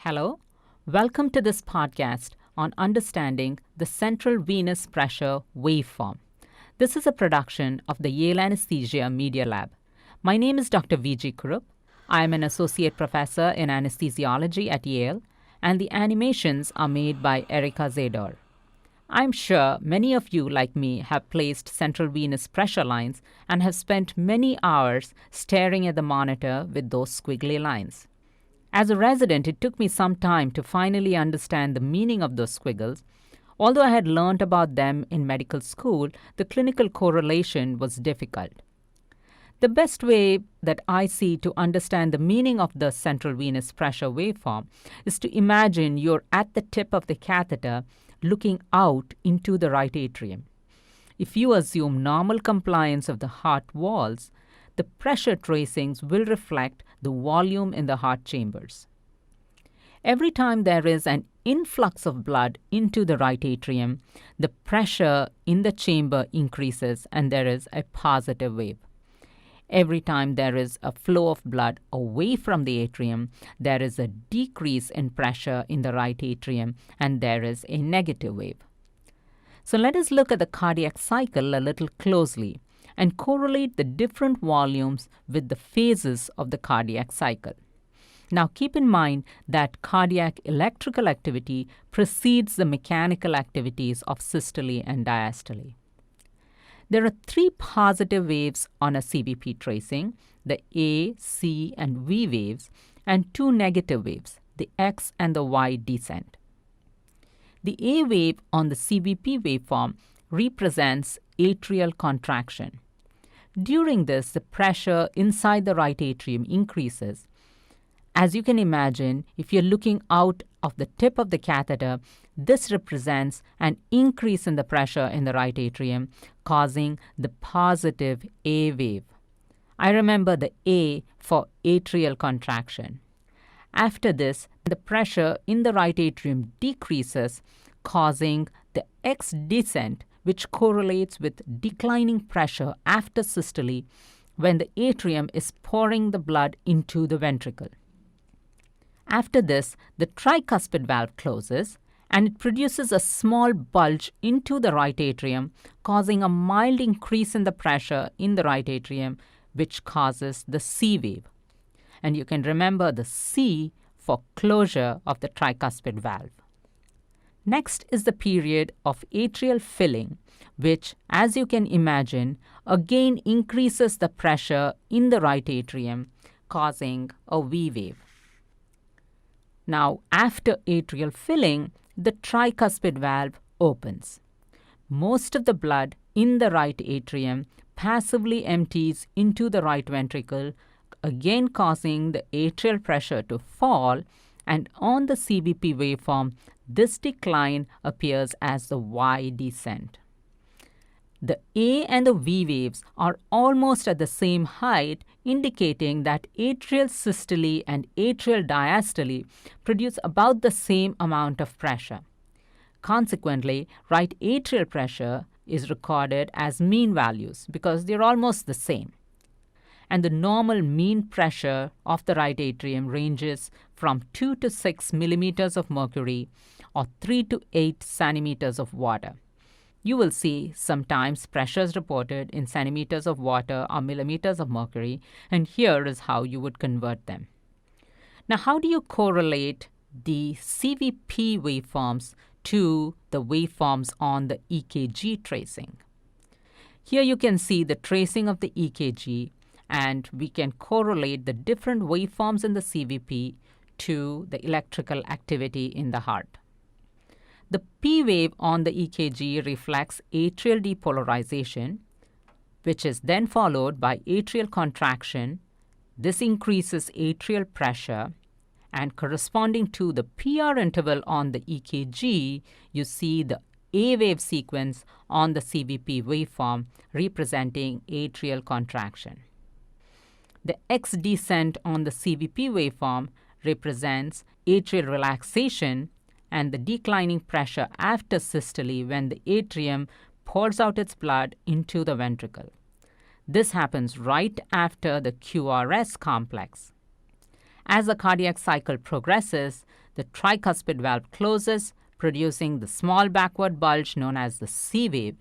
Hello, welcome to this podcast on understanding the central venous pressure waveform. This is a production of the Yale Anesthesia Media Lab. My name is Dr. V.G. Kurup. I am an associate professor in anesthesiology at Yale, and the animations are made by Erica Zador. I'm sure many of you, like me, have placed central venous pressure lines and have spent many hours staring at the monitor with those squiggly lines. As a resident, it took me some time to finally understand the meaning of those squiggles. Although I had learned about them in medical school, the clinical correlation was difficult. The best way that I see to understand the meaning of the central venous pressure waveform is to imagine you're at the tip of the catheter looking out into the right atrium. If you assume normal compliance of the heart walls, the pressure tracings will reflect the volume in the heart chambers. Every time there is an influx of blood into the right atrium, the pressure in the chamber increases and there is a positive wave. Every time there is a flow of blood away from the atrium, there is a decrease in pressure in the right atrium and there is a negative wave. So let us look at the cardiac cycle a little closely and correlate the different volumes with the phases of the cardiac cycle. Now keep in mind that cardiac electrical activity precedes the mechanical activities of systole and diastole. There are three positive waves on a CVP tracing, the A, C, and V waves, and two negative waves, the X and the Y descent. The A wave on the CVP waveform represents atrial contraction. During this, the pressure inside the right atrium increases. As you can imagine, if you're looking out of the tip of the catheter, this represents an increase in the pressure in the right atrium, causing the positive A wave. I remember the A for atrial contraction. After this, the pressure in the right atrium decreases, causing the X descent, which correlates with declining pressure after systole when the atrium is pouring the blood into the ventricle. After this, the tricuspid valve closes and it produces a small bulge into the right atrium, causing a mild increase in the pressure in the right atrium, which causes the C wave. And you can remember the C for closure of the tricuspid valve. Next is the period of atrial filling, which, as you can imagine, again increases the pressure in the right atrium, causing a V wave. Now, after atrial filling, the tricuspid valve opens. Most of the blood in the right atrium passively empties into the right ventricle, again causing the atrial pressure to fall, and on the CVP waveform, this decline appears as the Y descent. The A and the V waves are almost at the same height, indicating that atrial systole and atrial diastole produce about the same amount of pressure. Consequently, right atrial pressure is recorded as mean values because they're almost the same. And the normal mean pressure of the right atrium ranges from 2 to 6 millimeters of mercury or 3 to 8 centimeters of water. You will see sometimes pressures reported in centimeters of water or millimeters of mercury, and here is how you would convert them. Now, how do you correlate the CVP waveforms to the waveforms on the EKG tracing? Here you can see the tracing of the EKG, and we can correlate the different waveforms in the CVP to the electrical activity in the heart. The P wave on the EKG reflects atrial depolarization, which is then followed by atrial contraction. This increases atrial pressure, and corresponding to the PR interval on the EKG, you see the A wave sequence on the CVP waveform representing atrial contraction. The X descent on the CVP waveform represents atrial relaxation and the declining pressure after systole when the atrium pours out its blood into the ventricle. This happens right after the QRS complex. As the cardiac cycle progresses, the tricuspid valve closes, producing the small backward bulge known as the C wave.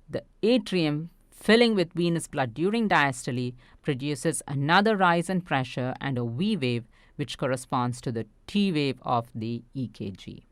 The atrium, filling with venous blood during diastole, produces another rise in pressure and a V wave, which corresponds to the T wave of the EKG.